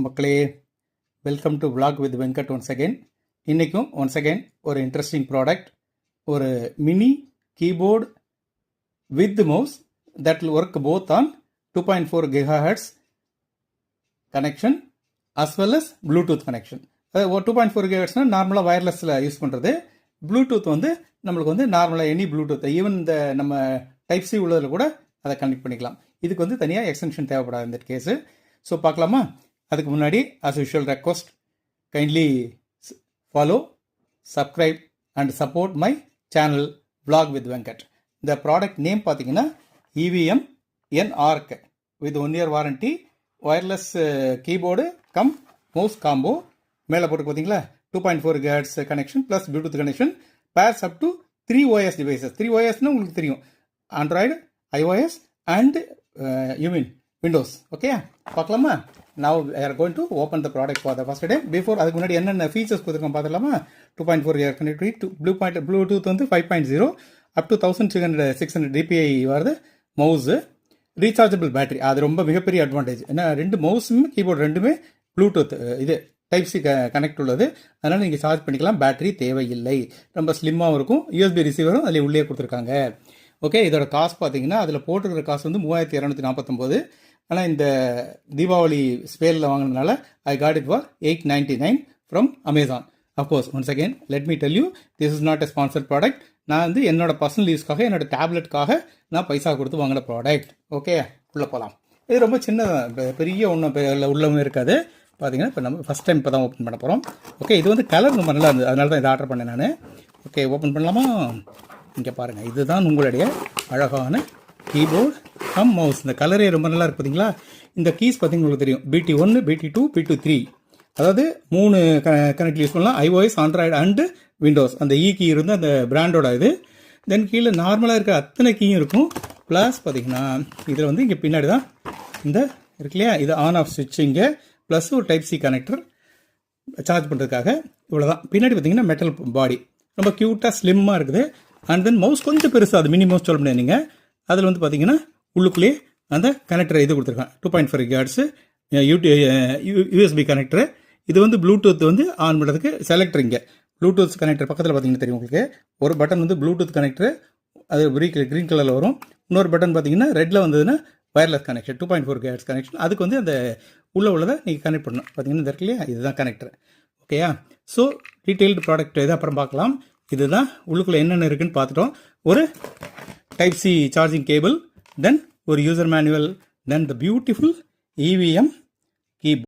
மக்களே, welcome to vlog with Venkat once again. இன்றைக்கும் once again ஒரு இன்ட்ரெஸ்டிங் ப்ராடக்ட், ஒரு mini keyboard with mouse that will work both on 2.4 GHz connection as well as Bluetooth connection. அதாவது 2.4 GHzனால் நார்மலாக வயர்லெஸில் use பண்ணுறது. Bluetooth வந்து நம்மளுக்கு வந்து நார்மலாக எனி ப்ளூடூத், ஈவன் இந்த நம்ம டைப் சி உள்ளதில் கூட அதை கனெக்ட் பண்ணிக்கலாம். இதுக்கு வந்து தனியாக எக்ஸ்டென்ஷன் தேவைப்படாது இந்த கேஸு. ஸோ பார்க்கலாமா? அதுக்கு முன்னாடி as usual request, kindly follow, subscribe and support my channel vlog with Venkat. இந்த ப்ராடக்ட் நேம் பார்த்தீங்கன்னா EVM N-ARC with 1 year warranty, wireless keyboard cum mouse combo. மேலே போட்டு பார்த்தீங்களா 2.4 GHz connection plus Bluetooth connection, pairs up to 3 OS devices. 3 OSனா உங்களுக்கு தெரியும், Android, iOS and Windows. Okay, பார்க்கலாமா? Now we are going to open the product for the first time. Before அதுக்கு முன்னாடி என்னென்ன ஃபீச்சர்ஸ் கொடுத்துருக்கோம் பார்த்துலாமா? 2.4 GHz கனெக்டிவிட்டி, ப்ளூடூத் வந்து 5.0 up to 1600 DPI வருது. மவுஸு ரீசார்ஜபிள் பேட்டரி, அது ரொம்ப மிகப்பெரிய அட்வான்டேஜ். ஏன்னா ரெண்டு மவுஸுமே கீபோர்டு ரெண்டுமே ப்ளூடூத் இது டைப் சி கனெக்ட் உள்ளது. அதனால் நீங்கள் சார்ஜ் பண்ணிக்கலாம், பேட்டரி தேவையில்லை. ரொம்ப ஸ்லிம்மாகவும் இருக்கும். USB ரிசீவரும் அதில் உள்ளே கொடுத்துருக்காங்க. ஓகே, இதோட காஸ்ட் பார்த்தீங்கன்னா அதில் போட்டுருக்கிற காஸ்ட் வந்து 3249. ஆனால் இந்த தீபாவளி ஸ்பேலில் வாங்கினதுனால I got it for 899 from Amazon. Of course once again let me tell you, this is not a sponsored product. நான் வந்து என்னோட பர்சனல் யூஸ்க்காக, என்னோட டேப்லெட்டுக்காக நான் பைசா கொடுத்து வாங்கின ப்ராடக்ட். ஓகே, உள்ளே போகலாம். இது ரொம்ப சின்ன, பெரிய ஒன்றும் உள்ளவும் இருக்காது. பார்த்தீங்கன்னா இப்போ நம்ம ஃபஸ்ட் டைம் இப்போ தான் ஓப்பன் பண்ண போகிறோம். ஓகே, இது வந்து கலர் ரொம்ப நல்லா இருந்தது, அதனால தான் இதை ஆர்டர் பண்ணேன் நான். ஓகே, ஓப்பன் பண்ணலாமா? இங்கே பாருங்கள், இதுதான் உங்களுடைய அழகான கீபோர்டு கம் மவுஸ். இந்த கலரே ரொம்ப நல்லா இருக்கு பார்த்தீங்களா? இந்த கீஸ் பார்த்தீங்கன்னா உங்களுக்கு தெரியும், BT1, BT2, BT3, அதாவது 3 கனெக்ட் யூஸ் பண்ணலாம். iOS, Android and Windows. அந்த கீ இருந்து அந்த பிராண்டோட இது. தென் கீழே நார்மலாக இருக்க அத்தனை கீயும் இருக்கும். ப்ளஸ் பார்த்தீங்கன்னா இதில் வந்து இங்கே பின்னாடி தான் இந்த இருக்கு இல்லையா, இது ஆன் ஆஃப் ஸ்விட்சிங்கு ப்ளஸ் ஒரு டைப் சி கனெக்டர் சார்ஜ் பண்ணுறதுக்காக. இவ்வளோ தான். பின்னாடி பார்த்தீங்கன்னா மெட்டல் பாடி ரொம்ப க்யூட்டாக ஸ்லிம்மாக இருக்குது. அண்ட் தென் மவுஸ் கொஞ்சம் பெருசாக, அது மினி மவுஸ் சொல்ல முடியாது நீங்கள். அதில் வந்து பார்த்தீங்கன்னா உள்ளுக்குள்ளேயே அந்த கனெக்டர் இது கொடுத்துருக்காங்க, 2.4 GHz USB கனெக்டர். இது வந்து ப்ளூடூத் வந்து ஆன் பண்ணுறதுக்கு செலக்டர். இங்கே ப்ளூடூத் கனெக்டர் பக்கத்தில் பார்த்தீங்கன்னா தெரியும் உங்களுக்கு, ஒரு பட்டன் வந்து ப்ளூடூத் கனெக்டர், அது க்ரீன் கலரில் வரும். இன்னொரு பட்டன் பார்த்தீங்கன்னா ரெட்டில் வந்ததுன்னா வயர்லெஸ் கனெக்ஷன், 2.4 GHz கனெக்ஷன். அதுக்கு வந்து அந்த உள்ளதை நீங்கள் கனெக்ட் பண்ணணும். பார்த்தீங்கன்னா இந்த இருக்கு இல்லையா, இதுதான் கனெக்டர். ஓகேயா? ஸோ டீட்டெயில்டு ப்ராடக்ட் இது அப்புறம் பார்க்கலாம். இதுதான் உள்ளுக்குள்ளே என்னென்ன இருக்குன்னு பார்த்துட்டோம். ஒரு டைப் சி சார்ஜிங் கேபிள், தென் ஒரு user manual, then the beautiful EVM